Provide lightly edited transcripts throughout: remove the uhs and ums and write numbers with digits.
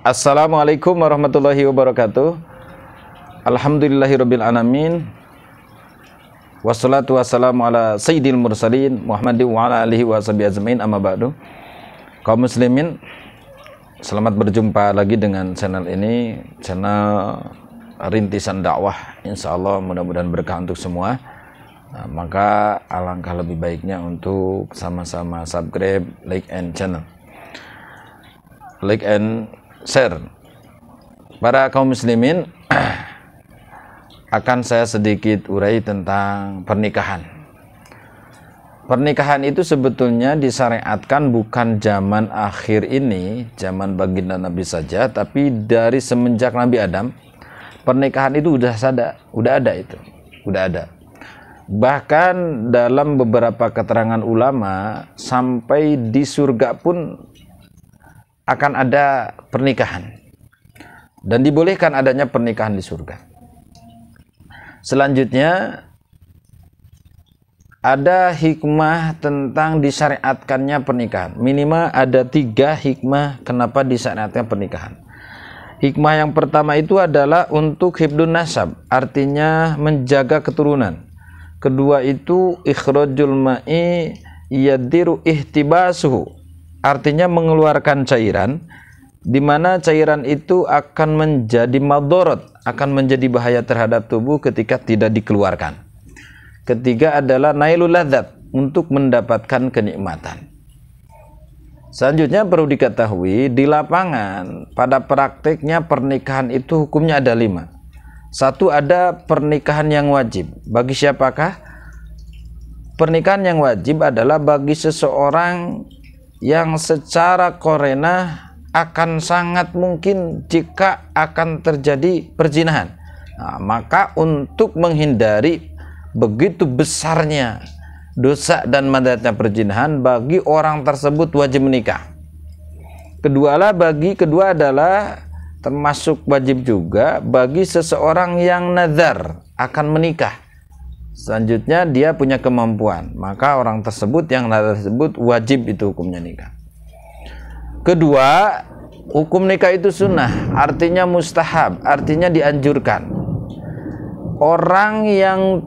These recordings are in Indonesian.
Assalamualaikum warahmatullahi wabarakatuh. Alhamdulillahirabbil alamin. Wassalatu wassalamu ala sayyidil mursalin Muhammadin wa ala alihi wa sahbihi ajmain, amma ba'du. Kaum muslimin, selamat berjumpa lagi dengan channel ini, channel rintisan dakwah. Insyaallah mudah-mudahan berkah untuk semua. Nah, maka alangkah lebih baiknya untuk sama-sama subscribe, like and channel, like and share. Para kaum muslimin, akan saya sedikit urai tentang pernikahan. Pernikahan itu sebetulnya disyariatkan bukan zaman akhir ini, zaman baginda Nabi saja, tapi dari semenjak Nabi Adam, pernikahan itu udah ada. Bahkan dalam beberapa keterangan ulama, sampai di surga pun akan ada pernikahan dan dibolehkan adanya pernikahan di surga. Selanjutnya ada hikmah tentang disyariatkannya pernikahan. Minimal ada 3 hikmah kenapa disyariatkan pernikahan. Hikmah yang pertama itu adalah untuk hifdun nasab, artinya menjaga keturunan. Kedua itu ikhrajul ma'i yadiru ihtibasuhu, artinya mengeluarkan cairan, di mana cairan itu akan menjadi madorot, akan menjadi bahaya terhadap tubuh ketika tidak dikeluarkan. Ketiga adalah nailul ladzat, untuk mendapatkan kenikmatan. Selanjutnya perlu diketahui, di lapangan pada prakteknya pernikahan itu hukumnya ada 5. Satu, ada pernikahan yang wajib. Bagi siapakah? Pernikahan yang wajib adalah bagi seseorang yang secara korena akan sangat mungkin jika akan terjadi perzinahan. Nah, maka untuk menghindari begitu besarnya dosa dan mandatnya perzinahan, bagi orang tersebut wajib menikah. Kedua adalah termasuk wajib juga bagi seseorang yang nazar akan menikah. Selanjutnya dia punya kemampuan, maka orang tersebut yang nazar tersebut wajib itu hukumnya nikah. Kedua, hukum nikah itu sunnah, artinya mustahab, artinya dianjurkan. Orang yang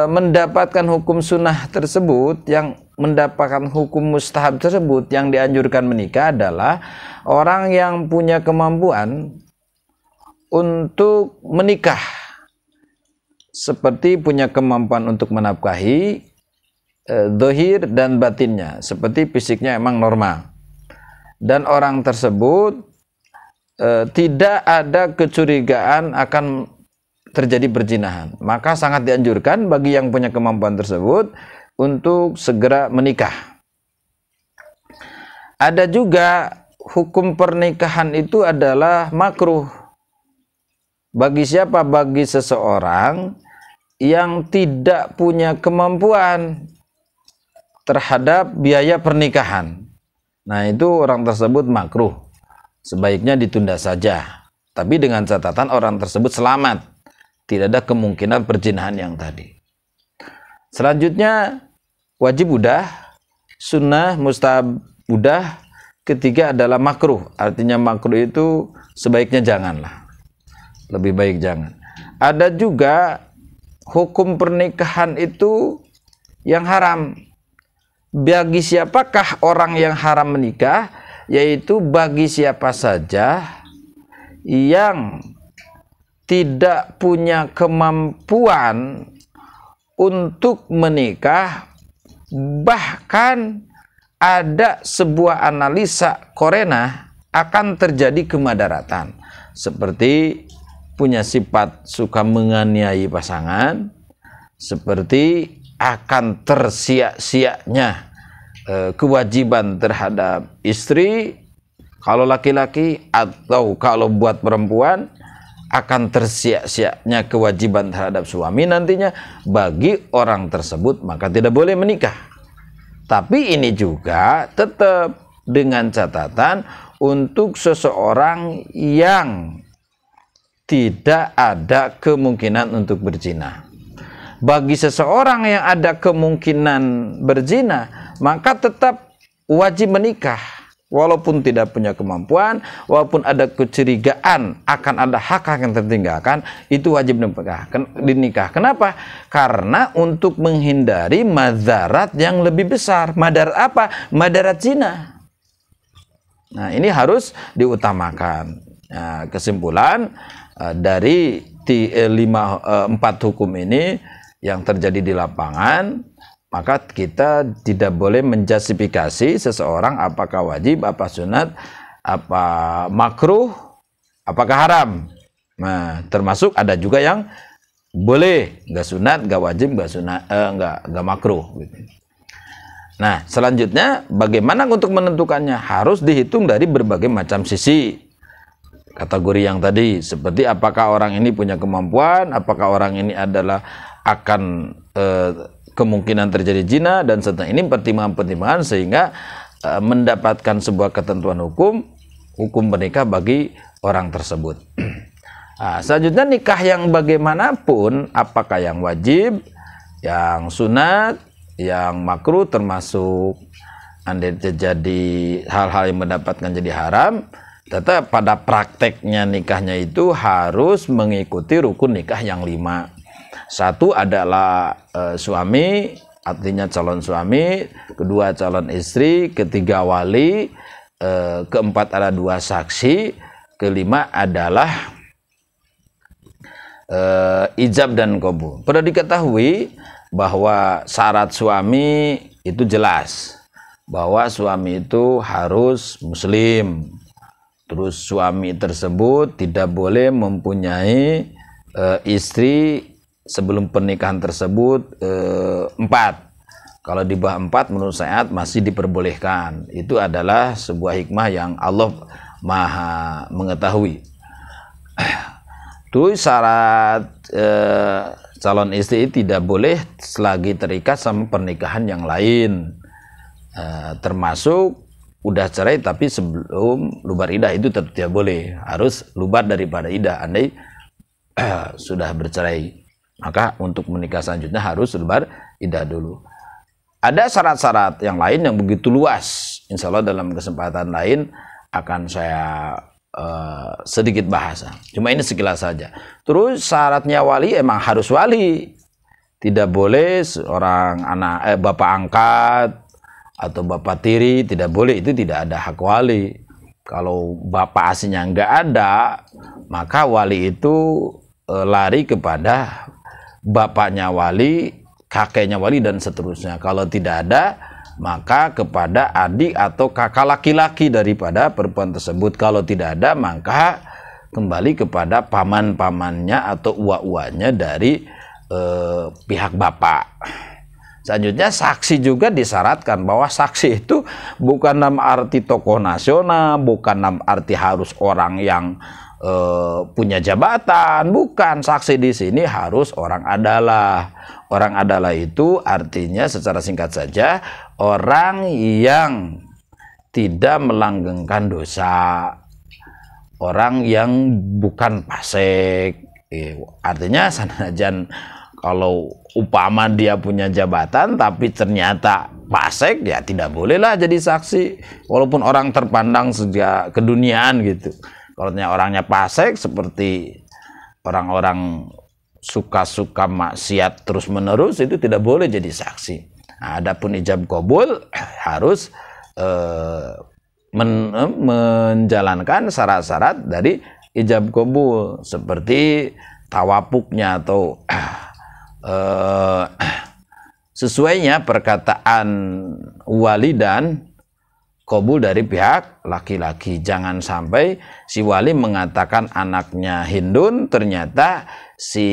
mendapatkan hukum sunnah tersebut, yang mendapatkan hukum mustahab tersebut, yang dianjurkan menikah adalah orang yang punya kemampuan untuk menikah, seperti punya kemampuan untuk menafkahi zahir dan batinnya, seperti fisiknya emang normal, dan orang tersebut tidak ada kecurigaan akan terjadi perzinahan, maka sangat dianjurkan bagi yang punya kemampuan tersebut untuk segera menikah. Ada juga hukum pernikahan itu adalah makruh. Bagi siapa? Bagi seseorang yang tidak punya kemampuan terhadap biaya pernikahan. Nah, itu orang tersebut makruh. Sebaiknya ditunda saja. Tapi dengan catatan orang tersebut selamat. Tidak ada kemungkinan perzinahan yang tadi. Selanjutnya wajib udah, sunnah, mustahab udah. Ketiga adalah makruh. Artinya makruh itu sebaiknya janganlah. Lebih baik jangan. Ada juga hukum pernikahan itu yang haram. Bagi siapakah orang yang haram menikah? Yaitu bagi siapa saja yang tidak punya kemampuan untuk menikah. Bahkan ada sebuah analisa korena akan terjadi kemadaratan, seperti punya sifat suka menganiaya pasangan, seperti akan tersia-sianya kewajiban terhadap istri kalau laki-laki, atau kalau buat perempuan akan tersia-sianya kewajiban terhadap suami nantinya. Bagi orang tersebut maka tidak boleh menikah. Tapi ini juga tetap dengan catatan untuk seseorang yang tidak ada kemungkinan untuk berzina. Bagi seseorang yang ada kemungkinan berzina, maka tetap wajib menikah. walaupun tidak punya kemampuan, walaupun ada kecurigaan akan ada hak-hak yang tertinggalkan, itu wajib dinikah. Kenapa? Karena untuk menghindari madarat yang lebih besar. Madarat apa? Madarat zina. Nah, ini harus diutamakan. Nah, kesimpulan dari 4 hukum ini yang terjadi di lapangan, maka kita tidak boleh menjustifikasi seseorang apakah wajib, apa sunat, apa makruh, apakah haram. Nah, termasuk ada juga yang boleh, nggak sunat, nggak wajib, nggak sunat, nggak makruh. Gitu. Nah, selanjutnya bagaimana untuk menentukannya? Harus dihitung dari berbagai macam sisi. Kategori yang tadi, seperti apakah orang ini punya kemampuan, apakah orang ini adalah akan kemungkinan terjadi zina, dan setelah ini pertimbangan-pertimbangan sehingga mendapatkan sebuah ketentuan hukum menikah bagi orang tersebut. Nah, selanjutnya nikah yang bagaimanapun, apakah yang wajib, yang sunat, yang makruh, termasuk andai terjadi hal-hal yang mendapatkan jadi haram, tetap pada prakteknya nikahnya itu harus mengikuti rukun nikah yang 5. Satu adalah suami, artinya calon suami, kedua calon istri, ketiga wali, keempat ada 2 saksi, kelima adalah ijab dan qabul. Perlu diketahui bahwa syarat suami itu jelas, bahwa suami itu harus muslim. Terus suami tersebut tidak boleh mempunyai istri sebelum pernikahan tersebut 4. Kalau di bawah 4 menurut syariat masih diperbolehkan. Itu adalah sebuah hikmah yang Allah Maha mengetahui. Terus syarat calon istri tidak boleh selagi terikat sama pernikahan yang lain. Termasuk udah cerai tapi sebelum lubar idah, itu tetap tidak boleh. Harus lubar daripada idah. Andai sudah bercerai, maka untuk menikah selanjutnya harus lubar idah dulu. Ada syarat-syarat yang lain yang begitu luas. Insya Allah dalam kesempatan lain akan saya sedikit bahas. Cuma ini sekilas saja. Terus syaratnya wali emang harus wali. Tidak boleh seorang bapak angkat atau bapak tiri, tidak boleh. Itu tidak ada hak wali. Kalau bapak aslinya nggak ada, maka wali itu lari kepada bapaknya wali, kakeknya wali, dan seterusnya. Kalau tidak ada, maka kepada adik atau kakak laki-laki daripada perempuan tersebut. Kalau tidak ada, maka kembali kepada paman-pamannya atau uak-uaknya dari pihak bapak. Selanjutnya saksi juga disyaratkan, bahwa saksi itu bukan dalam arti tokoh nasional, bukan dalam arti harus orang yang punya jabatan, bukan. Saksi di sini harus orang adalah. Orang adalah itu artinya secara singkat saja orang yang tidak melanggengkan dosa, orang yang bukan fasik. Artinya sanajan kalau upama dia punya jabatan tapi ternyata fasik, ya tidak bolehlah jadi saksi, walaupun orang terpandang sejak keduniaan gitu. Kalau orangnya fasik seperti orang-orang suka-suka maksiat terus-menerus, itu tidak boleh jadi saksi. Nah, adapun ijab qabul harus menjalankan syarat-syarat dari ijab qabul, seperti tawapuknya atau sesuainya perkataan wali dan qabul dari pihak laki-laki. Jangan sampai si wali mengatakan anaknya hindun, ternyata si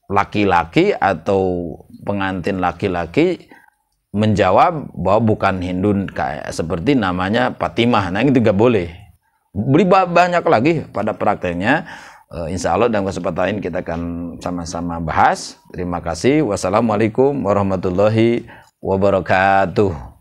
laki-laki atau pengantin laki-laki menjawab bahwa bukan hindun, kayak seperti namanya Fatimah. Nah, itu juga boleh. Banyak lagi pada prakteknya. Insya Allah dalam kesempatan ini kita akan sama-sama bahas. Terima kasih. Wassalamualaikum warahmatullahi wabarakatuh.